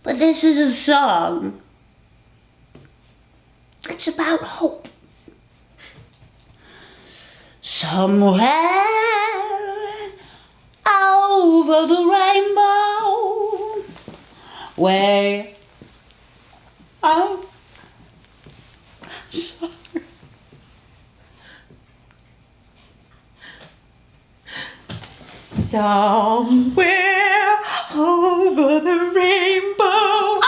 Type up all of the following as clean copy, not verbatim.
But this is a song. It's about hope. Somewhere over the rainbow, way out. Sorry. Somewhere over the rainbow.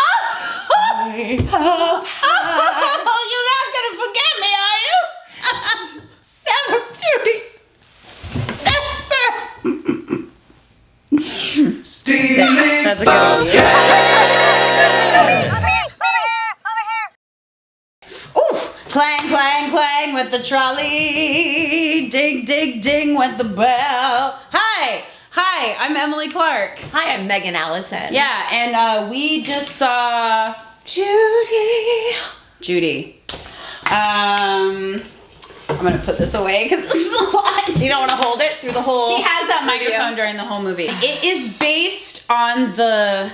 Way up high. Oh, you're not gonna forget me, are you? Never, Judy. Never. That's a good idea. Ooh, clang, clang, clang with the trolley. Ding, ding, ding with the bell. Hi, I'm Emily Clark. Hi, I'm Megan Allison. Yeah, and we just saw Judy. I'm gonna put this away because this is a lot. You don't want to hold it through the whole She has that video? microphone during the whole movie. It is based on the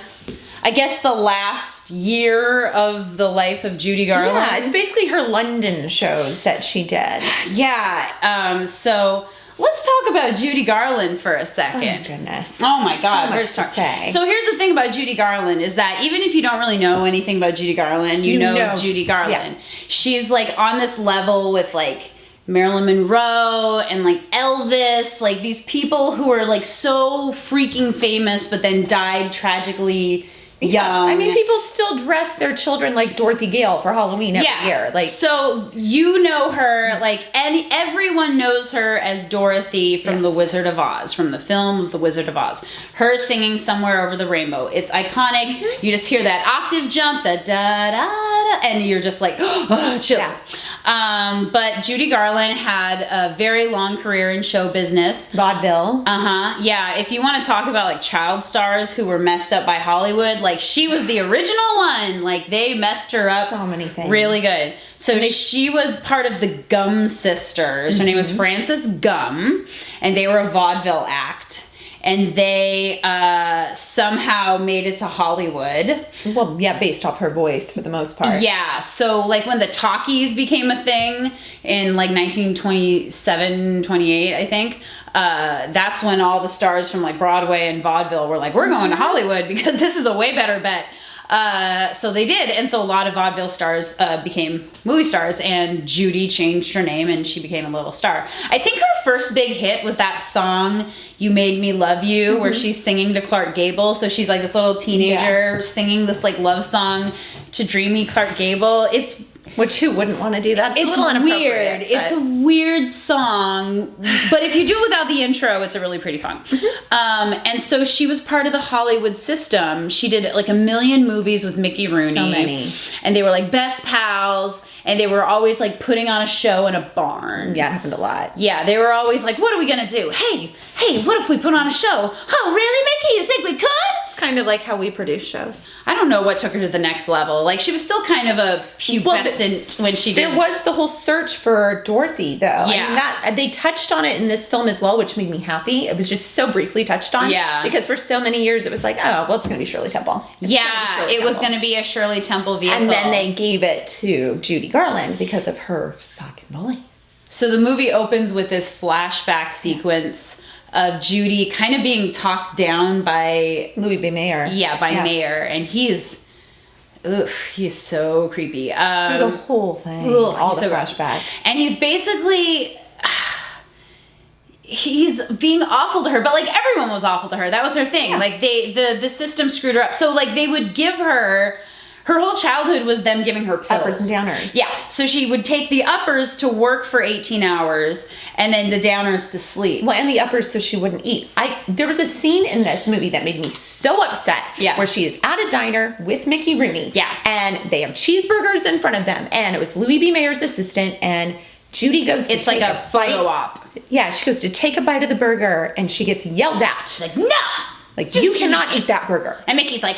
last year of the life of Judy Garland. Yeah, it's basically her London shows that she did. Yeah, so let's talk about Judy Garland for a second. Oh my goodness. Oh my God, So where much to start? to say. So here's the thing about Judy Garland is that even if you don't really know anything about Judy Garland, you know Judy Garland. Yeah. She's like on this level with like Marilyn Monroe and like Elvis, like these people who are like so freaking famous but then died tragically young. I mean, people still dress their children like Dorothy Gale for Halloween every year. Like, so you know her, like, and everyone knows her as Dorothy from The Wizard of Oz, from the film of The Wizard of Oz. Her singing Somewhere Over the Rainbow. It's iconic. Mm-hmm. You just hear that octave jump, the da-da-da, and you're just like, oh, chills. Yeah. But Judy Garland had a very long career in show business. vaudeville. Yeah, if you want to talk about like child stars who were messed up by Hollywood, like she was the original one. Like they messed her up So many things. really good. So she was part of the Gum sisters. Her name was Frances Gum, and they were a vaudeville act. And they somehow made it to Hollywood. Well, yeah, based off her voice for the most part. Yeah, so like when the talkies became a thing in like 1927, 28, I think, that's when all the stars from like Broadway and vaudeville were like, we're going to Hollywood because this is a way better bet. So they did, and so a lot of vaudeville stars became movie stars, and Judy changed her name and she became a little star. I think her first big hit was that song, You Made Me Love You, where she's singing to Clark Gable. So she's like this little teenager singing this like love song to dreamy Clark Gable. Which who wouldn't want to do that? It's a little weird. inappropriate, It's a weird song, but if you do it without the intro, it's a really pretty song. And so she was part of the Hollywood system. She did like a million movies with Mickey Rooney. So many. And they were like best pals, and they were always like putting on a show in a barn. Yeah, it happened a lot. Yeah, they were always like, what are we gonna do? Hey, what if we put on a show? Oh, really, Mickey? You think we could? It's kind of like how we produce shows. I don't know what took her to the next level. Like, she was still kind of a pubescent when she did. There was the whole search for Dorothy, though. Yeah. I mean, that they touched on it in this film as well, which made me happy. It was just so briefly touched on. Yeah. Because for so many years, it was like, oh, well, it's going to be Shirley Temple. It was going to be a Shirley Temple vehicle. And then they gave it to Judy Garland because of her fucking voice. So the movie opens with this flashback sequence of Judy kind of being talked down by Louis B. Mayer. Yeah, by Mayer, and he's so creepy. Through the whole thing. All the flashbacks. And he's basically he's being awful to her, but like everyone was awful to her. That was her thing. Yeah. Like the system screwed her up. So like they would give her whole childhood was them giving her pills. Uppers and downers. Yeah. So she would take the uppers to work for 18 hours and then the downers to sleep. Well, and the uppers so she wouldn't eat. There was a scene in this movie that made me so upset. Yeah. Where she is at a diner with Mickey Rooney. Yeah. And they have cheeseburgers in front of them. And it was Louis B. Mayer's assistant. And Judy goes to It's like a photo op. Yeah, she goes to take a bite of the burger and she gets yelled at. She's like, no! Like, you cannot eat that burger. And Mickey's like,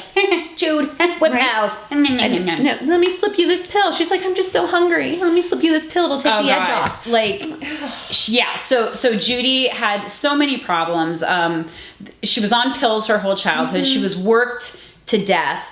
Jude, we're pals. No, let me slip you this pill. She's like, I'm just so hungry. Let me slip you this pill. It'll take the edge off. Like, yeah. So Judy had so many problems. She was on pills her whole childhood. She was worked to death.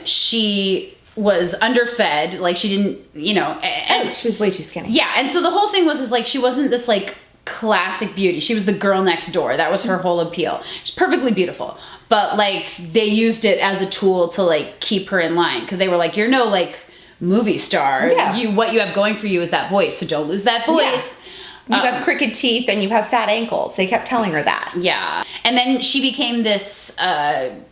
She was underfed, like she didn't, and she was way too skinny. yeah, and so the whole thing was like she wasn't this like classic beauty. She was the girl next door. That was her whole appeal. She's perfectly beautiful, but like they used it as a tool to like keep her in line, because they were like, you're no like movie star. Yeah. What you have going for you is that voice, so don't lose that voice. You have crooked teeth and you have fat ankles. They kept telling her that. Yeah. And then she became this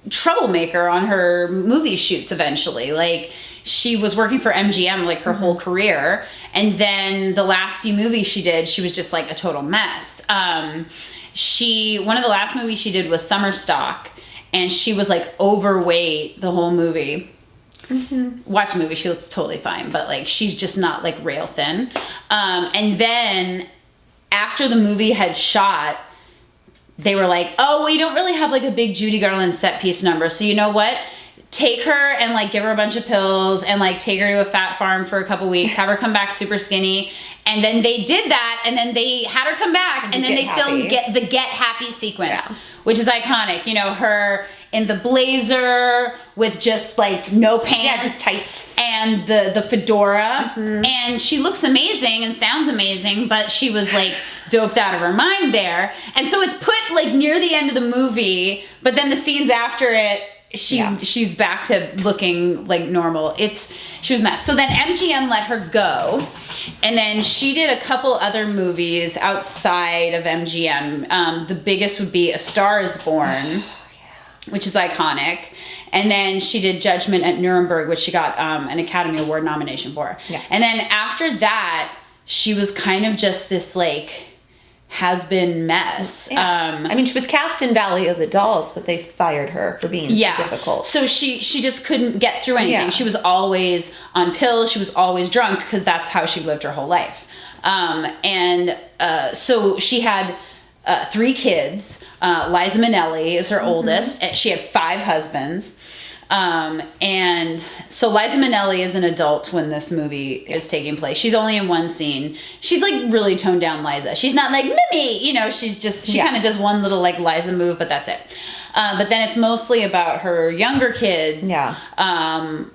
troublemaker on her movie shoots eventually. Like, she was working for MGM like her whole career. And then the last few movies she did, she was just like a total mess. One of the last movies she did was Summer Stock. And she was like overweight the whole movie. Watch the movie, she looks totally fine. But like, she's just not like rail thin. And then after the movie had shot, they were like, oh, we don't really have like a big Judy Garland set piece number. So you know what? Take her and like give her a bunch of pills and like take her to a fat farm for a couple weeks, have her come back super skinny. And then they did that, and then they had her come back, and then they filmed the Get Happy sequence, which is iconic. You know, her in the blazer with just like no pants, just tights, and the fedora, and she looks amazing and sounds amazing, but she was like doped out of her mind there. And so it's put like near the end of the movie, but then the scenes after it, she's back to looking like normal. She was a mess. So then MGM let her go, and then she did a couple other movies outside of MGM. The biggest would be A Star Is Born, which is iconic. And then she did Judgment at Nuremberg, which she got an Academy Award nomination for. Yeah. And then after that, she was kind of just this like has-been mess. Yeah. I mean, she was cast in Valley of the Dolls, but they fired her for being so difficult. So she just couldn't get through anything. She was always on pills. She was always drunk, because that's how she lived her whole life. So she had 3 kids. Liza Minnelli is her oldest. And she had 5 husbands. And so Liza Minnelli is an adult when this movie is taking place. She's only in one scene. She's like really toned down Liza. She's not like Mimi, she's just, she kind of does one little like Liza move, but that's it. But then it's mostly about her younger kids. Yeah.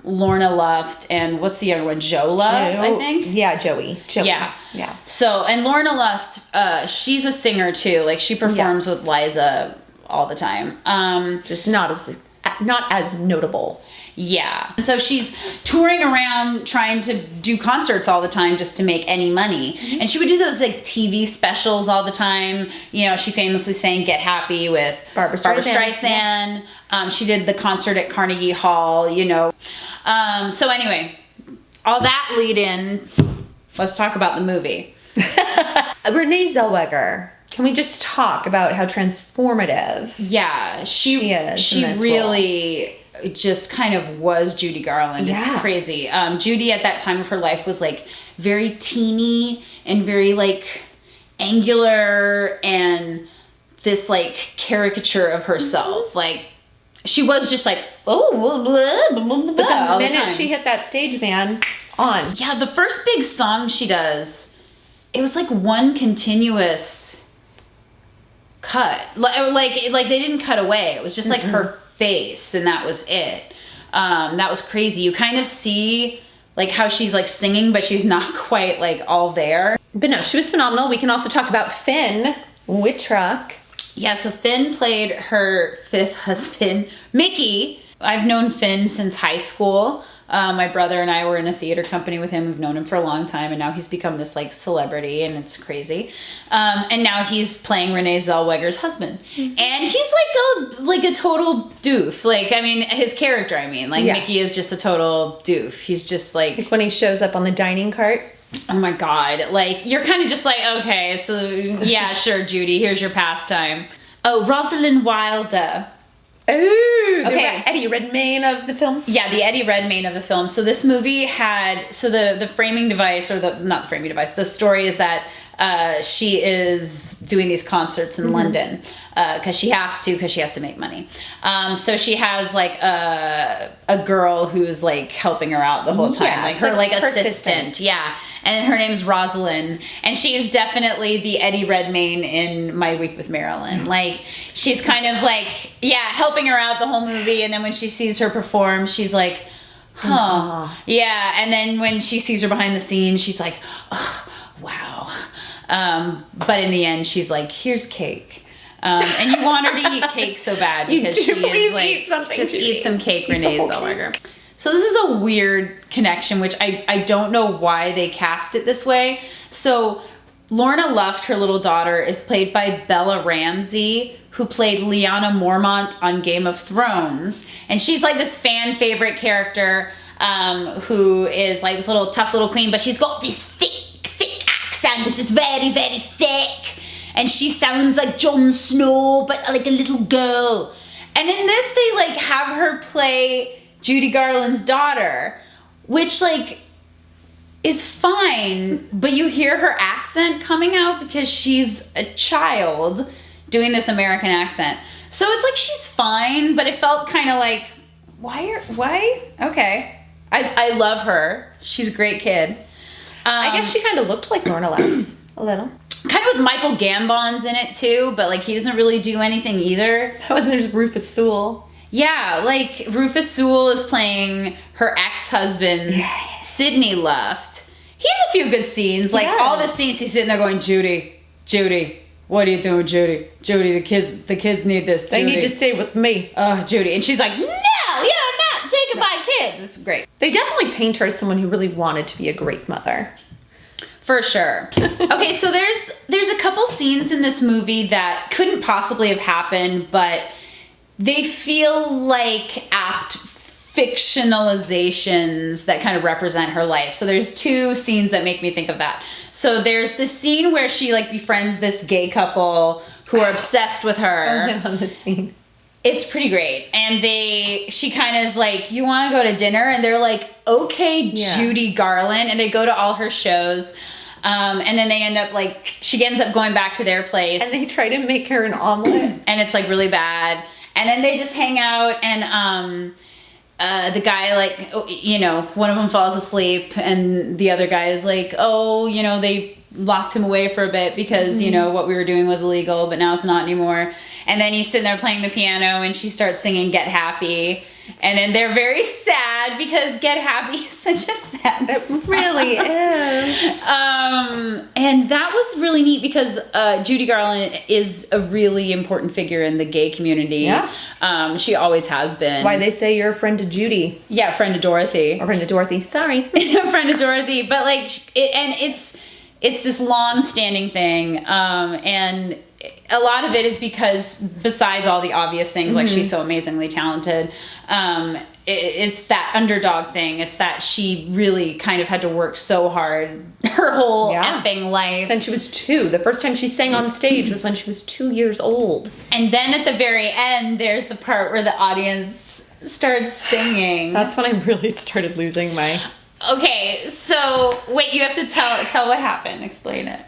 Lorna Luft, and what's the younger one? Joe Luft, I think. Yeah, Joey. Yeah. Yeah. So, and Lorna Luft, she's a singer too. Like she performs with Liza all the time. Just not as notable. Yeah. So she's touring around trying to do concerts all the time just to make any money. And she would do those like TV specials all the time. She famously sang Get Happy with Barbra Streisand. Yeah. She did the concert at Carnegie Hall, So anyway, all that lead in, let's talk about the movie. Renee Zellweger. Can we just talk about how transformative she is? She really just kind of was Judy Garland. Yeah. It's crazy. Judy at that time of her life was like very teeny and very like angular and this like caricature of herself. Like she was just like, oh, blah, blah, blah, blah, but the minute she hit that stage, man, on. Yeah, the first big song she does, it was like one continuous cut, like they didn't cut away. It was just like her face, and that was it. That was crazy. You kind of see like how she's like singing, but she's not quite like all there. But no, she was phenomenal. We can also talk about Finn Wittrock. Yeah, so Finn played her 5th husband, Mickey. I've known Finn since high school. My brother and I were in a theater company with him. We've known him for a long time, and now he's become this like celebrity, and it's crazy. And now he's playing Renee Zellweger's husband, and he's like a total doof. Like, I mean, his character. I mean, like Mickey is just a total doof. He's just like when he shows up on the dining cart. Oh my God! Like you're kind of just like, okay, so yeah, sure, Judy, here's your pastime. Oh, Rosalind Wilder. Ooh, okay. Eddie Redmayne of the film. Yeah, the Eddie Redmayne of the film. So this movie had, the framing device, or not the framing device, the story is that she is doing these concerts in London because she has to make money. So she has like a girl who's like helping her out the whole time, like her like assistant. Yeah. And her name's Rosalind, and she's definitely the Eddie Redmayne in My Week with Marilyn. Like, she's kind of like, helping her out the whole movie, and then when she sees her perform, she's like, huh. Yeah, and then when she sees her behind the scenes, she's like, oh, wow. But in the end, she's like, here's cake. And you want her to eat cake so bad because she is like, eat some cake, Renee Zellweger. So this is a weird connection, which I don't know why they cast it this way. So Lorna Luft, her little daughter, is played by Bella Ramsey, who played Lyanna Mormont on Game of Thrones. And she's like this fan favorite character who is like this little tough little queen, but she's got this thick accent. It's very, very thick. And she sounds like Jon Snow, but like a little girl. And in this, they like have her play Judy Garland's daughter, which like is fine, but you hear her accent coming out because she's a child doing this American accent. So it's like she's fine, but it felt kind of like, why? Okay. I love her. She's a great kid. I guess she kind of looked like Lorna Luft a little. Kind of with Michael Gambon's in it too, but like he doesn't really do anything either. Oh, and there's Rufus Sewell. Yeah, like Rufus Sewell is playing her ex-husband, Sidney Luft. He has a few good scenes. Like all the scenes he's sitting there going, Judy, what are you doing, Judy? Judy, the kids need this. They need to stay with me. Judy. And she's like, no, I'm not taking my kids. It's great. They definitely paint her as someone who really wanted to be a great mother. For sure. Okay, so there's a couple scenes in this movie that couldn't possibly have happened, but they feel like apt fictionalizations that kind of represent her life. So there's two scenes that make me think of that. So there's this scene where she like befriends this gay couple who are obsessed with her. I love this scene. It's pretty great. And she kind of is like, you want to go to dinner? And they're like, okay, Judy Garland. And they go to all her shows. And then they end up like, she ends up going back to their place. And they try to make her an omelet. And it's like really bad. And then they just hang out, and the guy, like, one of them falls asleep, and the other guy is like, they locked him away for a bit because, what we were doing was illegal, but now it's not anymore. And then he's sitting there playing the piano, and she starts singing Get Happy. And then they're very sad because Get Happy is such a sad song. It really is. And that was really neat because Judy Garland is a really important figure in the gay community. Yeah. She always has been. That's why they say you're a friend to Judy. Yeah, friend to Dorothy. Or friend to Dorothy, sorry. Friend to Dorothy. But like, it's this long-standing thing. And a lot of it is because besides all the obvious things, like she's so amazingly talented, it's that underdog thing. It's that she really kind of had to work so hard her whole effing life. Since she was 2. The first time she sang on stage was when she was 2 years old. And then at the very end, there's the part where the audience starts singing. That's when I really started losing my... Okay, so wait, you have to tell what happened. Explain it.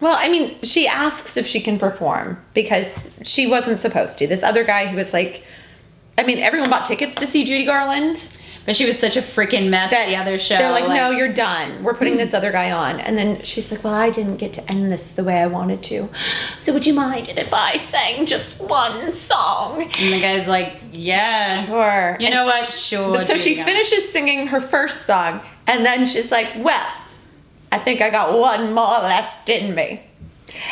Well, I mean, she asks if she can perform because she wasn't supposed to. This other guy who was like, I mean, everyone bought tickets to see Judy Garland. But she was such a freaking mess the other show. They're like, no, you're done. We're putting this other guy on. And then she's like, well, I didn't get to end this the way I wanted to. So would you mind if I sang just one song? And the guy's like, yeah. Sure. You know what? Sure. But so she finishes singing her first song. And then she's like, well, I think I got one more left in me.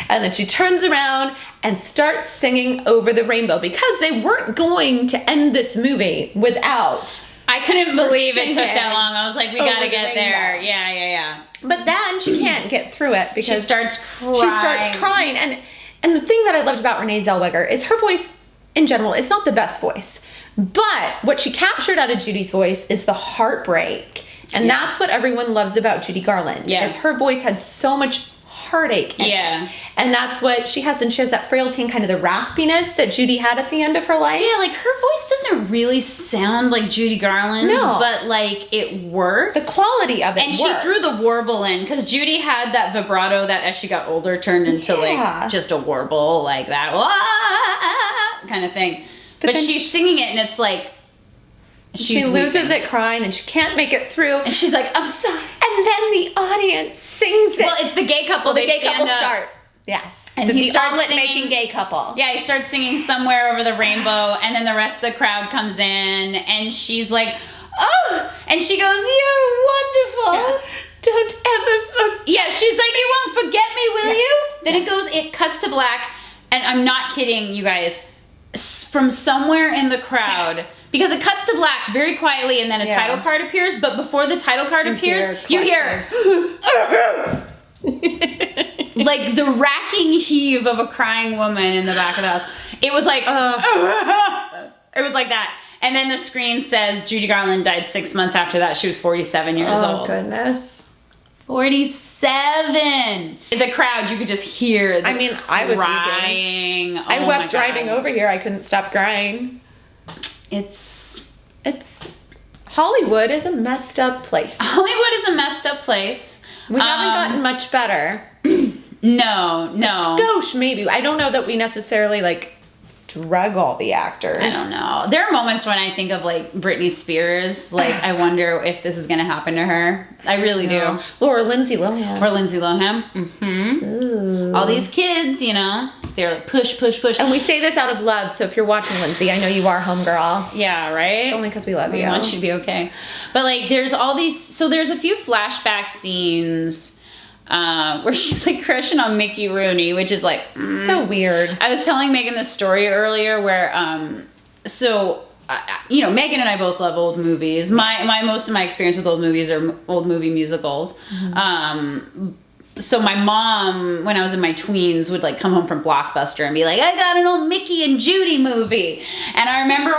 And then she turns around and starts singing Over the Rainbow because they weren't going to end this movie without... I couldn't believe it took that long. I was like, we gotta get there. Yeah. But then she can't get through it because she starts crying. And the thing that I loved about Renee Zellweger is her voice in general is not the best voice. But what she captured out of Judy's voice is the heartbreak. And that's what everyone loves about Judy Garland. Yeah. Is her voice had so much heartache in it. And that's what she has. And she has that frailty and kind of the raspiness that Judy had at the end of her life. Yeah, like her voice doesn't really sound like Judy Garland's, but like it worked. The quality of it And she threw the warble in, because Judy had that vibrato that as she got older turned into like just a warble, like that kind of thing. But she's singing it and it's like, she loses it crying and she can't make it through. And she's like, I'm sorry. And then the audience sings it. Well, it's the gay couple. The gay couple start. Yes. And he starts making gay couple. Yeah, he starts singing Somewhere Over the Rainbow, and then the rest of the crowd comes in, and she's like, oh! And she goes, you're wonderful. Yeah. Don't ever forget. Yeah, she's like, you won't forget me, will you? Then it cuts to black, and I'm not kidding, you guys. From somewhere in the crowd, because it cuts to black very quietly, and then a title card appears, but before the title card appears, you hear like the racking heave of a crying woman in the back of the house. It was like it was like that. And then the screen says Judy Garland died 6 months after that. She was 47 years old. Oh goodness. 47. The crowd, you could just hear the I was crying. Oh, I wept driving over here. I couldn't stop crying. It's Hollywood is a messed up place. Hollywood is a messed up place. We haven't gotten much better. No. Skosh, maybe. I don't know that we necessarily like drug all the actors. I don't know. There are moments when I think of like Britney Spears. Like I wonder if this is going to happen to her. I really do. Or Lindsay Lohan. Mm-hmm. All these kids, you know, they're like push. And we say this out of love. So if you're watching, Lindsay, I know you are homegirl. Yeah, right? It's only because we love you. We want you to be okay. But like there's all these, so there's a few flashback scenes where she's like crushing on Mickey Rooney, which is like so weird. I was telling Megan this story earlier where you know, Megan and I both love old movies. My most of my experience with old movies are old movie musicals. Mm-hmm. So my mom, when I was in my tweens, would like come home from Blockbuster and be like, I got an old Mickey and Judy movie. And I remember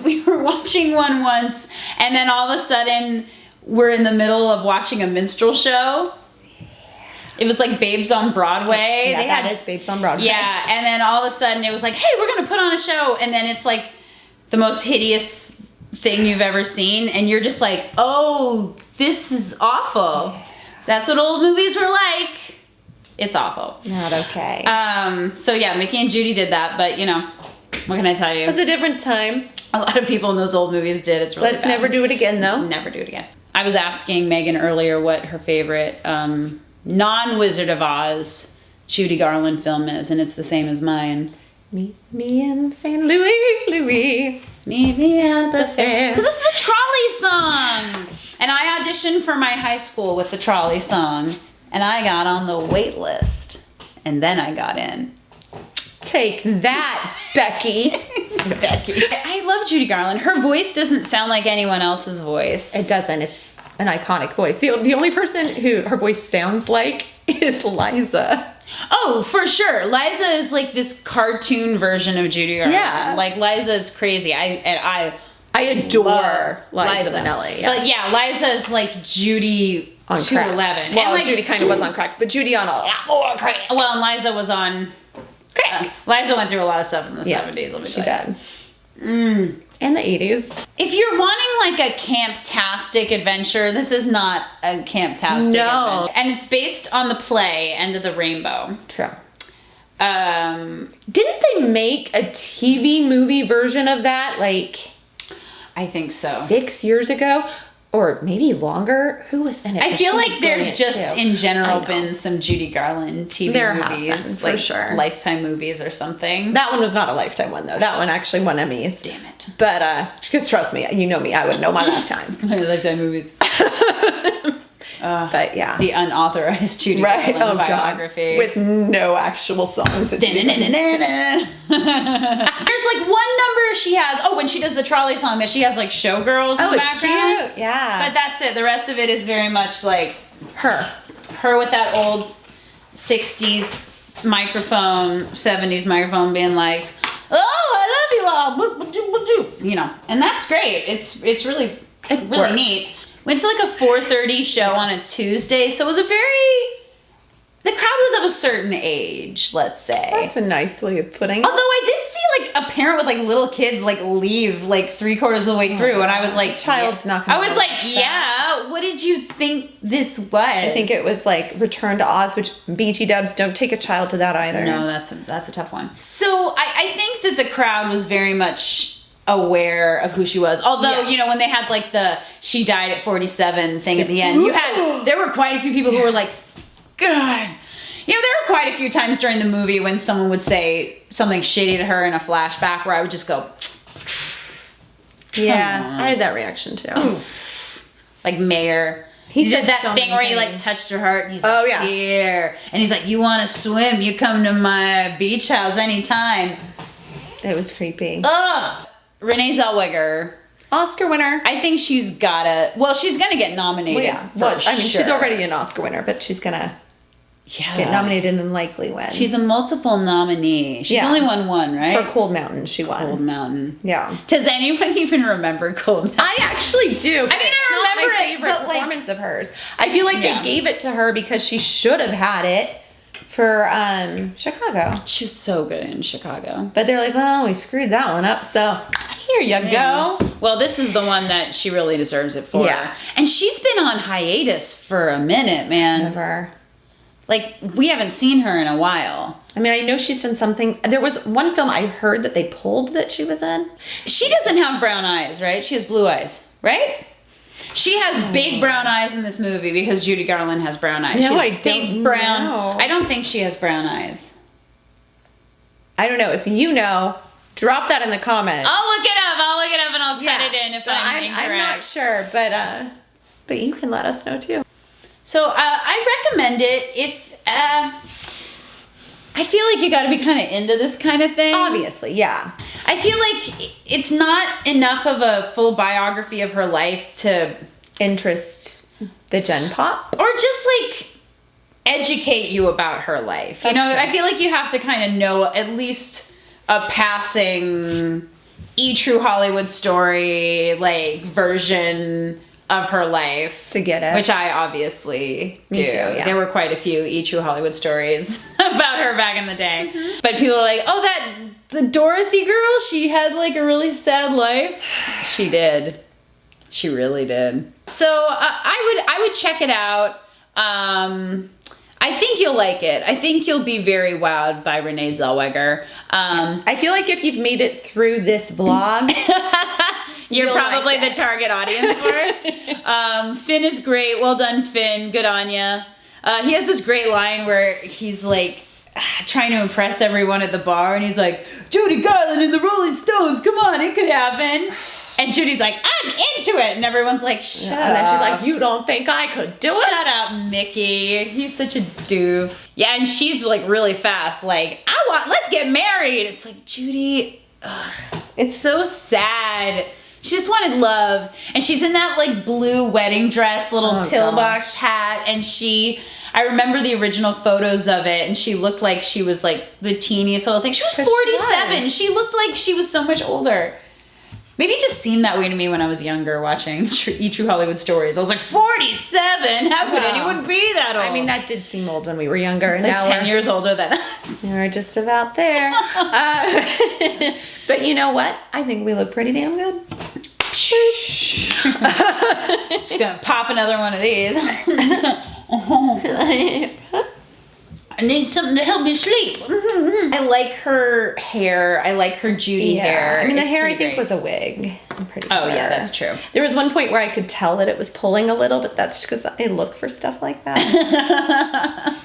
we were watching one once, and then all of a sudden we're in the middle of watching a minstrel show. It was like Babes on Broadway. Yeah, that is Babes on Broadway. Yeah, and then all of a sudden it was like, hey, we're going to put on a show. And then it's like the most hideous thing you've ever seen. And you're just like, oh, this is awful. That's what old movies were like. It's awful. Not okay. So yeah, Mickey and Judy did that. But, you know, what can I tell you? It was a different time. A lot of people in those old movies did. It's really Let's never do it again, though. Let's never do it again. I was asking Megan earlier what her favorite non-Wizard of Oz Judy Garland film is, and it's the same as mine. Meet me in St. Louis. Meet me at the fair. Because it's the trolley song! And I auditioned for my high school with the trolley song, and I got on the wait list. And then I got in. Take that, Becky. Becky. I love Judy Garland. Her voice doesn't sound like anyone else's voice. It doesn't. It's an iconic voice. The only person who her voice sounds like is Liza. Oh, for sure. Liza is like this cartoon version of Judy Garland. Yeah. Like Liza is crazy. I adore Liza Minnelli. Yes. But yeah, Liza is like Judy on 211. Well, and like, Judy kind of was on crack, but Judy on a lot more crack. Well, and Liza was on crack. Liza went through a lot of stuff in the 70s. Let me she tell you. Did. And the 80s. If you're wanting like a camp-tastic adventure, this is not a camp-tastic adventure. And it's based on the play End of the Rainbow. True. Didn't they make a TV movie version of that like I think so. 6 years ago? Or maybe longer? Who was in it? I feel like there's just in general been some Judy Garland TV movies. For like sure. Lifetime movies or something. That one was not a Lifetime one though. That one actually won Emmys. Damn it. But because trust me, you know me, I would know my Lifetime. My Lifetime movies. But yeah. The unauthorized Judy Garland biography. God. With no actual songs. There's like one number she has. Oh, when she does the trolley song, that she has like showgirls in the background. Cute. Yeah. But that's it. The rest of it is very much like her with that old 60s microphone, 70s microphone being like, oh, I love you all. You know, and that's great. It's really neat. Went to like a 4:30 show on a Tuesday, so it was the crowd of a certain age, let's say. That's a nice way of putting it. Although I did see like a parent with like little kids like leave like 3/4 of the way through, and I was like, child's not gonna I was like, yeah, what did you think this was? I think it was like Return to Oz, which BT dubs, don't take a child to that either. No, that's a tough one. So I think that the crowd was very much aware of who she was. Although, you know, when they had like the she died at 47 thing at the end, there were quite a few people who were like, God. You know, there were quite a few times during the movie when someone would say something shitty to her in a flashback where I would just go, yeah, I had that reaction too. Oof. Like Mayor. He did that thing where he like touched her heart and he's like, here. And he's like, you want to swim? You come to my beach house anytime. It was creepy. Ugh. Renee Zellweger. Oscar winner. I think she's gotta, well, she's gonna get nominated. Well, yeah. Well, I mean, she's already an Oscar winner, but she's gonna get nominated and likely win. She's a multiple nominee. She's only won one, right? For Cold Mountain, she won. Cold Mountain. Yeah. Does anyone even remember Cold Mountain? I actually do. I mean, I remember my favorite performance of hers. I feel like they gave it to her because she should have had it for Chicago. She was so good in Chicago. But they're like, well, we screwed that one up, so here you go. Well, this is the one that she really deserves it for. Yeah. And she's been on hiatus for a minute, man. Never. Like, we haven't seen her in a while. I mean, I know she's done something. There was one film I heard that they pulled that she was in. She doesn't have brown eyes, right? She has blue eyes, right? She has big brown eyes in this movie because Judy Garland has brown eyes. No, she has I big don't brown. know. I don't think she has brown eyes. I don't know. If you know, drop that in the comments. I'll look it up and I'll cut it in if I'm incorrect. I'm not sure, but you can let us know too. So I recommend it if I feel like you got to be kind of into this kind of thing. Obviously, yeah. I feel like it's not enough of a full biography of her life to interest the Gen Pop, or just like educate you about her life. That's you know, true. I feel like you have to kind of know at least a passing True Hollywood Story like version of her life to get it, which I obviously do. Me too, yeah. There were quite a few True Hollywood stories about her back in the day. But people are like, oh, the Dorothy girl, she had like a really sad life. She did. She really did. So I would check it out. I think you'll like it. I think you'll be very wowed by Renee Zellweger. I feel like if you've made it through this vlog, you're probably like the target audience for it. Finn is great. Well done, Finn. Good on ya. He has this great line where he's like trying to impress everyone at the bar, and he's like, Judy Garland and the Rolling Stones, come on, it could happen. And Judy's like, I'm into it. And everyone's like, shut up. And then she's like, you don't think I could do it? Shut up, Mickey. He's such a doof. Yeah, and she's like really fast, like, let's get married. It's like, Judy, ugh. It's so sad. She just wanted love. And she's in that like blue wedding dress, little pillbox hat. And I remember the original photos of it, and she looked like she was like the teeniest little thing. She was 47. She looked like she was so much older. Maybe it just seemed that way to me when I was younger watching True Hollywood Stories. I was like, 47? How could anyone be that old? I mean, that did seem old when we were younger. It's like 10 years older than us. We're just about there. But you know what? I think we look pretty damn good. She's gonna pop another one of these. I need something to help me sleep. I like her hair. I like her Judy hair. I mean, the hair I think was a wig. I'm pretty sure. Oh, yeah, that's true. There was one point where I could tell that it was pulling a little, but that's because I look for stuff like that.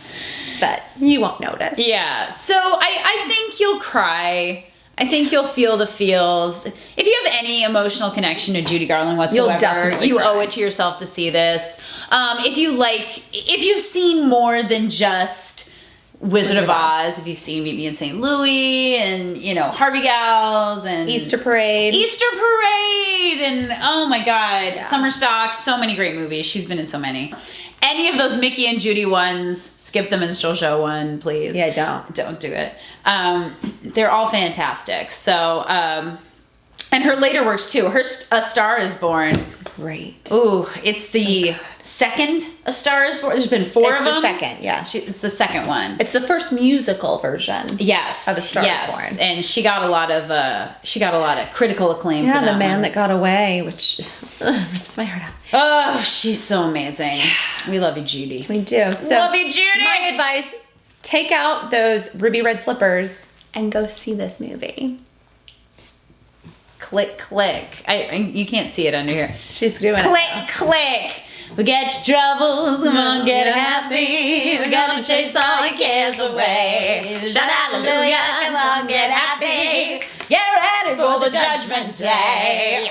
But you won't notice. Yeah. So I think you'll cry. I think you'll feel the feels. If you have any emotional connection to Judy Garland whatsoever, you'll definitely you cry. owe it to yourself to see this. If you've seen more than just Wizard of Oz, if you've seen Meet Me in St. Louis and, you know, Harvey Gals and Easter Parade, and oh my God, Summer Stock, so many great movies. She's been in so many. Any of those Mickey and Judy ones, skip the minstrel show one, please. Yeah, don't do it. They're all fantastic. So And her later works too. A Star Is Born. It's great. Ooh, it's the second A Star Is Born. There's been four of them. It's the second, yes. It's the second one. It's the first musical version. Yes, of A Star Is Born. And she got a lot of critical acclaim. Yeah, for that The Man one. That Got Away, which rips my heart out. Oh, she's so amazing. We love you, Judy. We do. So, love you, Judy. My advice: take out those ruby red slippers and go see this movie. Click, click. You can't see it under here. She's doing click, it. click. We get your troubles, come on, get happy. We gotta chase all your cares away. Shout hallelujah, come on, get happy. Get ready for the judgment day.